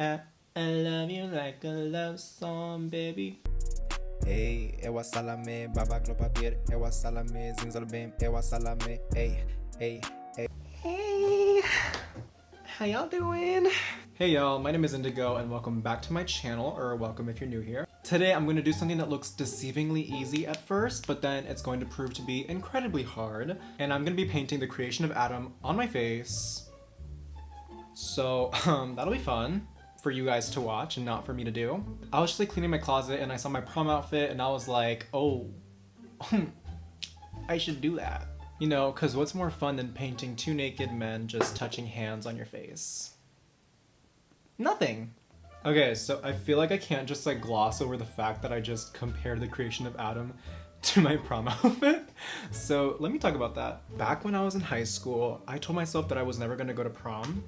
I love you like a love song, baby. Hey, ewa salame, babak lo papir, ewa salame, zinzal bim, ewa salame, hey, hey, hey. Hey, how y'all doing? Hey y'all, my name is Indigo and welcome back to my channel, or welcome if you're new here. Today I'm going to do something that looks deceivingly easy at first, but then it's going to prove to be incredibly hard. And I'm going to be painting the creation of Adam on my face. So that'll be fun for you guys to watch and not for me to do. I was just like cleaning my closet and I saw my prom outfit and I was like, oh, I should do that. You know, because what's more fun than painting two naked men just touching hands on your face? Nothing. Okay, so I feel like I can't just like gloss over the fact that I just compared the creation of Adam to my prom outfit. So let me talk about that. Back when I was in high school, I told myself that I was never gonna go to prom.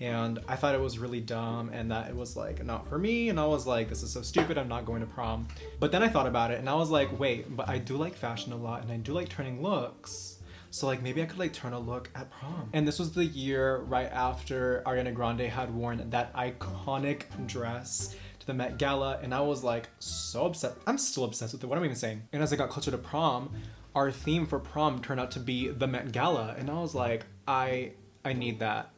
And I thought it was really dumb and that it was like not for me, and I was like, this is so stupid, I'm not going to prom. But then I thought about it and I was like, wait, but I do like fashion a lot and I do like turning looks. So like maybe I could like turn a look at prom. And this was the year right after Ariana Grande had worn that iconic dress to the Met Gala, and I was like so obsessed. I'm still obsessed with it, what am I even saying? And as I got closer to prom, our theme for prom turned out to be the Met Gala, and I was like, I need that.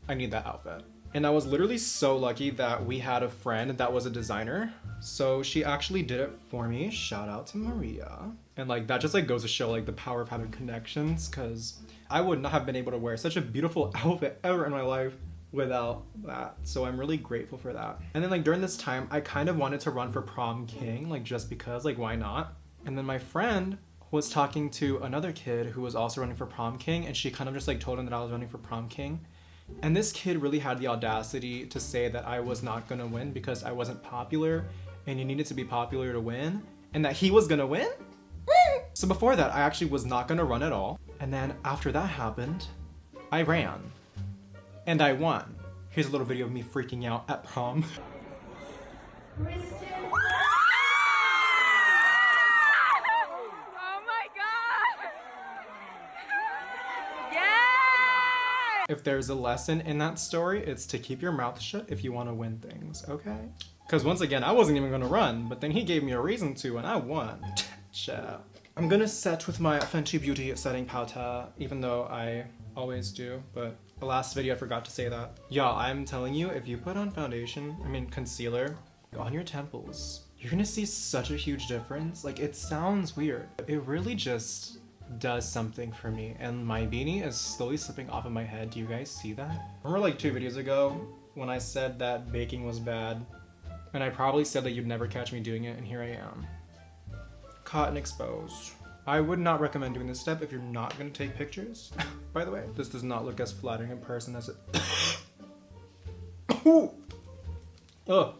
I need that outfit. And I was literally so lucky that we had a friend that was a designer. So she actually did it for me. Shout out to Maria. And like that just like goes to show like the power of having connections, because I would not have been able to wear such a beautiful outfit ever in my life without that. So I'm really grateful for that. And then like during this time, I kind of wanted to run for prom king, like just because, like why not? And then my friend was talking to another kid who was also running for prom king, and she kind of just like told him that I was running for prom king. And this kid really had the audacity to say that I was not gonna win because I wasn't popular and you needed to be popular to win, and that he was gonna win? So before that, I actually was not gonna run at all. And then after that happened, I ran. And I won. Here's a little video of me freaking out at prom. If there's a lesson in that story, it's to keep your mouth shut if you want to win things, okay? Because once again, I wasn't even going to run, but then he gave me a reason to and I won. Ciao. I'm going to set with my Fenty Beauty setting powder, even though I always do, but the last video I forgot to say that. Y'all, I'm telling you, if you put on concealer on your temples, you're going to see such a huge difference. Like, it sounds weird, but it really just does something for me. And my beanie is slowly slipping off of my head. Do you guys see that? Remember like 2 videos ago when I said that baking was bad, and I probably said that you'd never catch me doing it, and here I am, caught and exposed. I would not recommend doing this step if you're not going to take pictures. By the way, this does not look as flattering in person as it oh,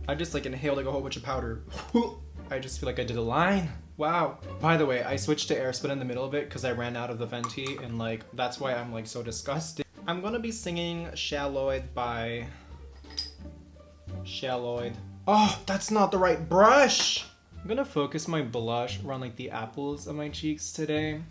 I just like inhaled like a whole bunch of powder. I just feel like I did a line. Wow. By the way, I switched to Airspin in the middle of it because I ran out of the Fenty, and like that's why I'm like so disgusted. I'm gonna be singing Shalloid by Shalloid. Oh, that's not the right brush! I'm gonna focus my blush around like the apples of my cheeks today,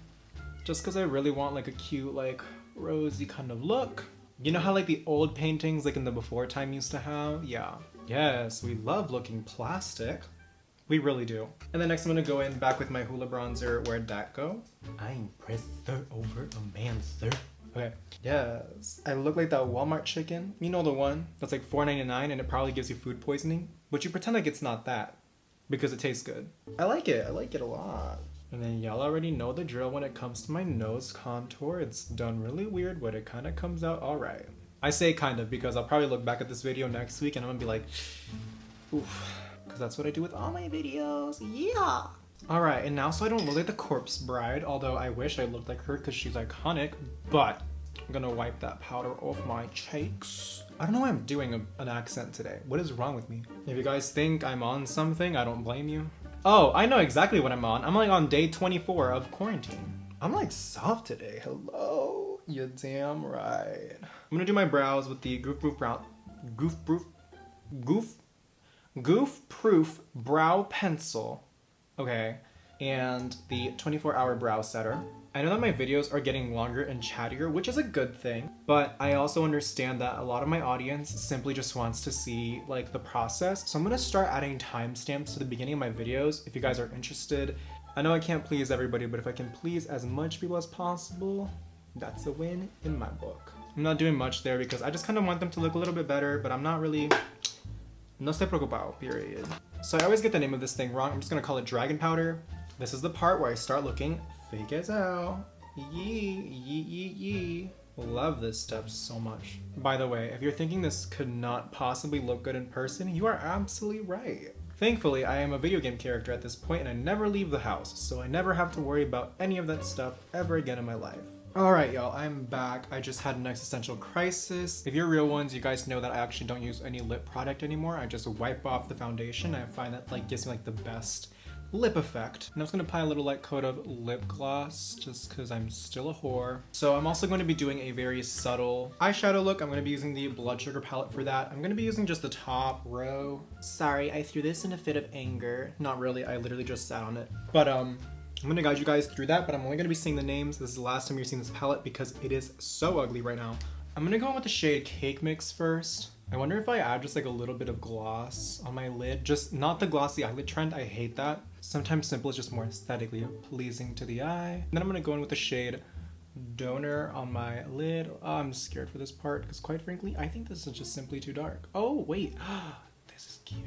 just because I really want like a cute like rosy kind of look. You know how like the old paintings like in the before time used to have? Yeah. Yes, we love looking plastic. We really do. And then next I'm gonna go in back with my Hoola bronzer. Where'd that go? I impressed her over a man, sir. Okay. Yes. I look like that Walmart chicken. You know the one that's like $4.99 and it probably gives you food poisoning, but you pretend like it's not that because it tastes good. I like it. I like it a lot. And then y'all already know the drill when it comes to my nose contour. It's done really weird, but it kind of comes out all right. I say kind of because I'll probably look back at this video next week and I'm gonna be like, oof. Because that's what I do with all my videos. Yeah. Alright, and now so I don't look like the corpse bride, although I wish I looked like her because she's iconic, but I'm gonna wipe that powder off my cheeks. I don't know why I'm doing an accent today. What is wrong with me? If you guys think I'm on something, I don't blame you. Oh, I know exactly what I'm on. I'm like on day 24 of quarantine. I'm like soft today. Hello? You're damn right. I'm gonna do my brows with the Goof Proof Brow Pencil. Okay. and the 24-hour brow setter. I know that my videos are getting longer and chattier, which is a good thing, but I also understand that a lot of my audience simply just wants to see like the process. So I'm gonna start adding timestamps to the beginning of my videos if you guys are interested. I know I can't please everybody, but if I can please as much people as possible, that's a win in my book. I'm not doing much there because I just kind of want them to look a little bit better, but I'm not really, no estoy preocupado, period. So I always get the name of this thing wrong. I'm just gonna call it dragon powder. This is the part where I start looking fake as hell. Yee. Love this step so much. By the way, if you're thinking this could not possibly look good in person, you are absolutely right. Thankfully, I am a video game character at this point and I never leave the house, so I never have to worry about any of that stuff ever again in my life. Alright y'all, I'm back. I just had an existential crisis. If you're real ones, you guys know that I actually don't use any lip product anymore. I just wipe off the foundation. I find that like gives me like the best lip effect. And I was gonna apply a little light coat of lip gloss just because I'm still a whore. So I'm also going to be doing a very subtle eyeshadow look. I'm gonna be using the blood sugar palette for that. I'm gonna be using just the top row. Sorry, I threw this in a fit of anger. Not really, I literally just sat on it. But I'm gonna guide you guys through that, but I'm only gonna be saying the names. This is the last time you're seeing this palette because it is so ugly right now. I'm gonna go in with the shade Cake Mix first. I wonder if I add just like a little bit of gloss on my lid. Just not the glossy eyelid trend, I hate that. Sometimes simple is just more aesthetically pleasing to the eye. And then I'm gonna go in with the shade Donor on my lid. Oh, I'm scared for this part because quite frankly, I think this is just simply too dark. Oh, wait, this is cute.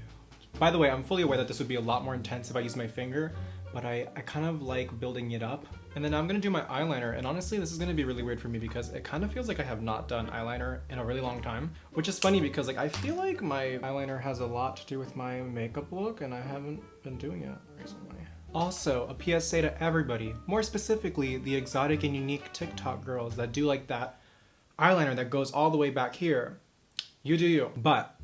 By the way, I'm fully aware that this would be a lot more intense if I use my finger, but I kind of like building it up. And then I'm gonna do my eyeliner, and honestly, this is gonna be really weird for me because it kind of feels like I have not done eyeliner in a really long time, which is funny because like I feel like my eyeliner has a lot to do with my makeup look, and I haven't been doing it recently. Also, a PSA to everybody, more specifically, the exotic and unique TikTok girls that do like that eyeliner that goes all the way back here. You do you. But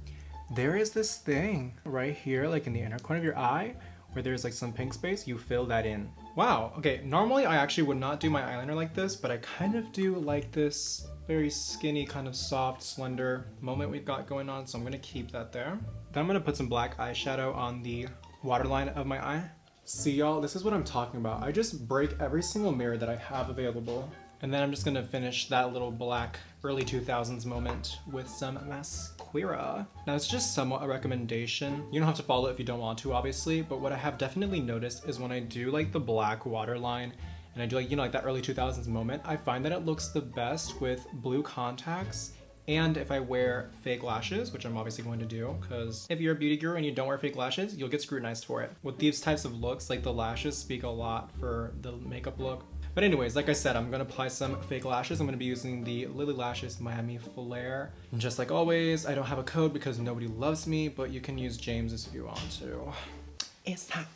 there is this thing right here, like in the inner corner of your eye, where there's like some pink space, you fill that in. Wow, okay, normally I actually would not do my eyeliner like this, but I kind of do like this very skinny, kind of soft, slender moment we've got going on, so I'm gonna keep that there. Then I'm gonna put some black eyeshadow on the waterline of my eye. See y'all, this is what I'm talking about. I just break every single mirror that I have available. And then I'm just gonna finish that little black early 2000s moment with some mascara. Now it's just somewhat a recommendation. You don't have to follow it if you don't want to, obviously, but what I have definitely noticed is when I do like the black waterline and I do like, you know, like that early 2000s moment, I find that it looks the best with blue contacts and if I wear fake lashes, which I'm obviously going to do, because if you're a beauty guru and you don't wear fake lashes, you'll get scrutinized for it. With these types of looks, like the lashes speak a lot for the makeup look. But anyways, like I said, I'm gonna apply some fake lashes. I'm gonna be using the Lily Lashes Miami Flare. And just like always, I don't have a code because nobody loves me, but you can use James's if you want to. It's hot,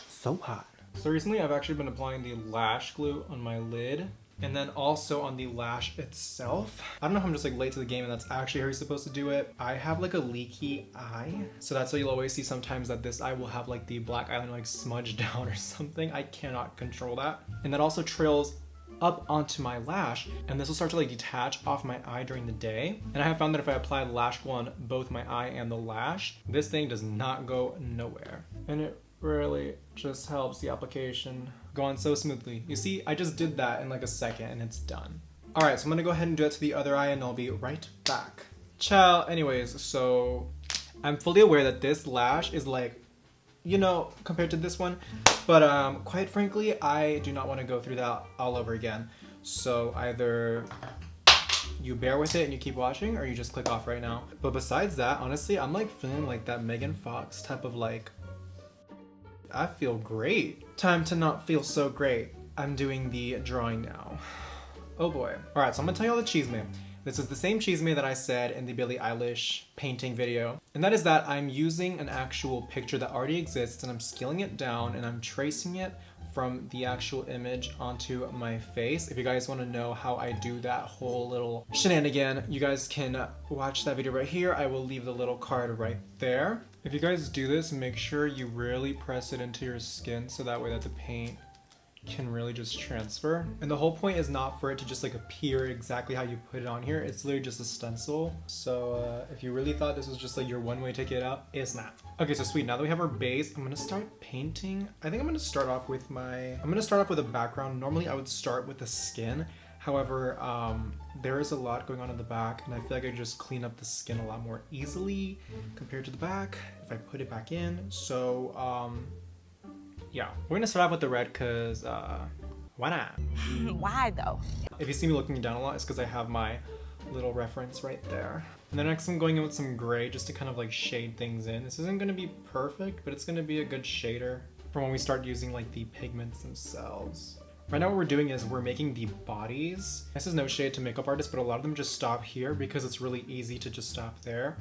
so hot. So recently I've actually been applying the lash glue on my lid and then also on the lash itself. I don't know if I'm just like late to the game and that's actually how you're supposed to do it. I have like a leaky eye, so that's why you'll always see sometimes that this eye will have like the black eyeliner like smudged down or something. I cannot control that. And that also trails up onto my lash, and this will start to like detach off my eye during the day. And I have found that if I apply the lash glue on both my eye and the lash, this thing does not go nowhere. And it really just helps the application go on so smoothly. You see, I just did that in like a second and it's done. All right, so I'm gonna go ahead and do it to the other eye and I'll be right back. Ciao. Anyways, so I'm fully aware that this lash is like, you know, compared to this one, but quite frankly, I do not want to go through that all over again. So either you bear with it and you keep watching, or you just click off right now. But besides that, honestly, I'm like feeling like that Megan Fox type of like, I feel great. Time to not feel so great. I'm doing the drawing now. Oh boy. All right, so I'm gonna tell you all the chisme. This is the same chisme that I said in the Billie Eilish painting video. And that is that I'm using an actual picture that already exists and I'm scaling it down and I'm tracing it from the actual image onto my face. If you guys wanna know how I do that whole little shenanigan, you guys can watch that video right here. I will leave the little card right there. If you guys do this, make sure you really press it into your skin so that way that the paint can really just transfer. And the whole point is not for it to just like appear exactly how you put it on here. It's literally just a stencil. So if you really thought this was just like your one-way ticket out, it's not. Okay, so sweet. Now that we have our base, I'm gonna start painting. I think I'm gonna start off with a background. Normally I would start with the skin. However, there is a lot going on in the back, and I feel like I just clean up the skin a lot more easily compared to the back if I put it back in. So yeah, we're gonna start off with the red because why not? Why though? If you see me looking down a lot, it's because I have my little reference right there. And then next I'm going in with some gray just to kind of like shade things in. This isn't gonna be perfect, but it's gonna be a good shader for when we start using like the pigments themselves. Right now what we're doing is we're making the bodies. This is no shade to makeup artists, but a lot of them just stop here because it's really easy to just stop there.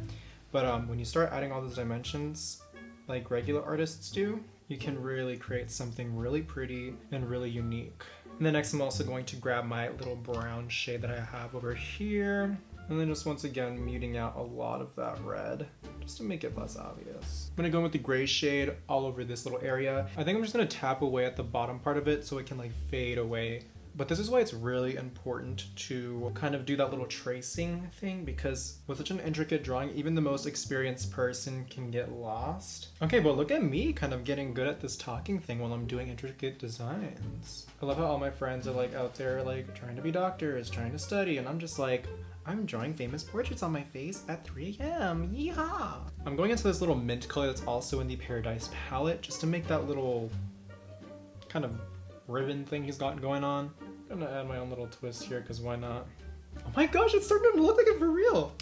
But when you start adding all those dimensions like regular artists do, you can really create something really pretty and really unique. And then next I'm also going to grab my little brown shade that I have over here. And then just once again muting out a lot of that red just to make it less obvious. I'm gonna go in with the gray shade all over this little area. I think I'm just gonna tap away at the bottom part of it so it can like fade away. But this is why it's really important to kind of do that little tracing thing, because with such an intricate drawing, even the most experienced person can get lost. Okay, but look at me kind of getting good at this talking thing while I'm doing intricate designs. I love how all my friends are like out there like trying to be doctors, trying to study, and I'm just like, I'm drawing famous portraits on my face at 3 a.m. Yeehaw! I'm going into this little mint color that's also in the Paradise palette just to make that little kind of ribbon thing he's got going on. I'm gonna add my own little twist here because why not? Oh my gosh, it's starting to look like it for real!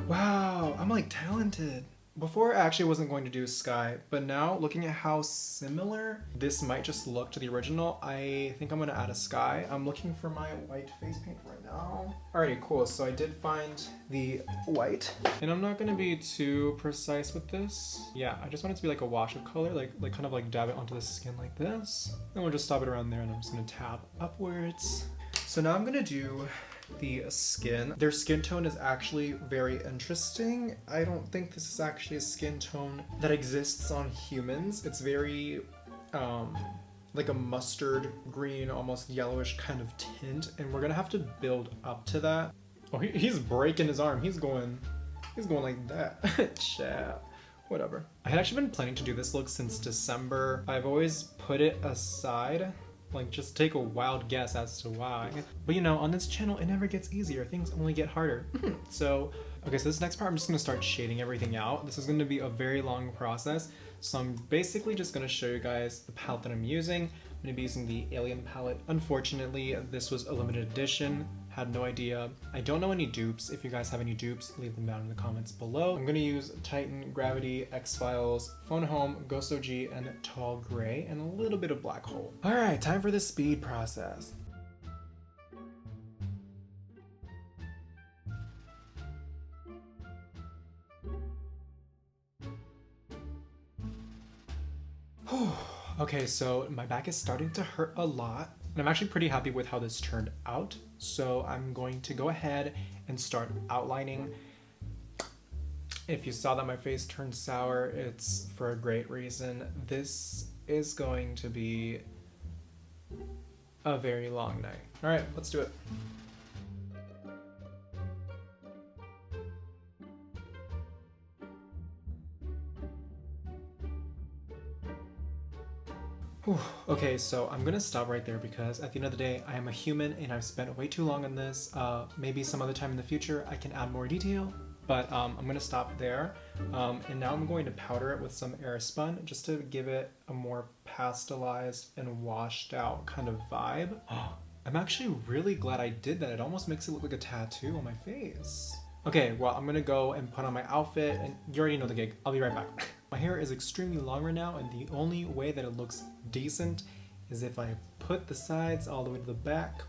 Wow, I'm like talented. Before I actually wasn't going to do sky, but now looking at how similar this might just look to the original, I think I'm gonna add a sky. I'm looking for my white face paint right now. Alrighty, cool, so I did find the white. And I'm not gonna be too precise with this. Yeah, I just want it to be like a wash of color, like kind of like dab it onto the skin like this. Then we'll just stop it around there and I'm just gonna tap upwards. So now I'm gonna do the skin. Their skin tone is actually very interesting. I don't think this is actually a skin tone that exists on humans. It's very like a mustard green, almost yellowish kind of tint, and we're gonna have to build up to that. Oh, he's breaking his arm. He's going like that. Chat. Whatever. I had actually been planning to do this look since December. I've always put it aside. Like, just take a wild guess as to why. But you know, on this channel, it never gets easier. Things only get harder. So this next part, I'm just gonna start shading everything out. This is gonna be a very long process. So I'm basically just gonna show you guys the palette that I'm using. I'm gonna be using the Alien palette. Unfortunately, this was a limited edition. Had no idea. I don't know any dupes. If you guys have any dupes, leave them down in the comments below. I'm gonna use Titan, Gravity, X-Files, Phone Home, Ghost OG, and Tall Gray, and a little bit of Black Hole. All right, time for the speed process. Okay, so my back is starting to hurt a lot. And I'm actually pretty happy with how this turned out. So I'm going to go ahead and start outlining. If you saw that my face turned sour, it's for a great reason. This is going to be a very long night. All right, let's do it. Whew. Okay, so I'm gonna stop right there because at the end of the day, I am a human and I've spent way too long on this. Maybe some other time in the future I can add more detail, but I'm gonna stop there. And now I'm going to powder it with some Airspun just to give it a more pastelized and washed out kind of vibe. I'm actually really glad I did that. It almost makes it look like a tattoo on my face. Okay, well, I'm gonna go and put on my outfit, and you already know the gig. I'll be right back. My hair is extremely long right now, and the only way that it looks decent is if I put the sides all the way to the back.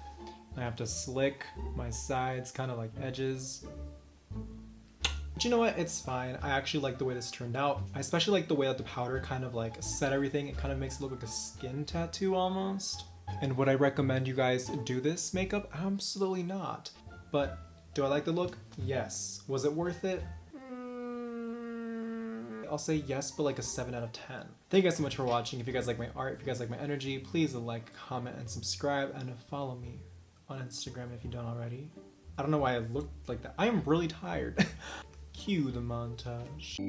I have to slick my sides, kind of like edges. But you know what? It's fine. I actually like the way this turned out. I especially like the way that the powder kind of like set everything. It kind of makes it look like a skin tattoo almost. And would I recommend you guys do this makeup? Absolutely not. But do I like the look? Yes. Was it worth it? I'll say yes, but like a 7 out of 10. Thank you guys so much for watching. If you guys like my art, if you guys like my energy, please like, comment, and subscribe, and follow me on Instagram if you don't already. I don't know why I looked like that. I am really tired. Cue the montage.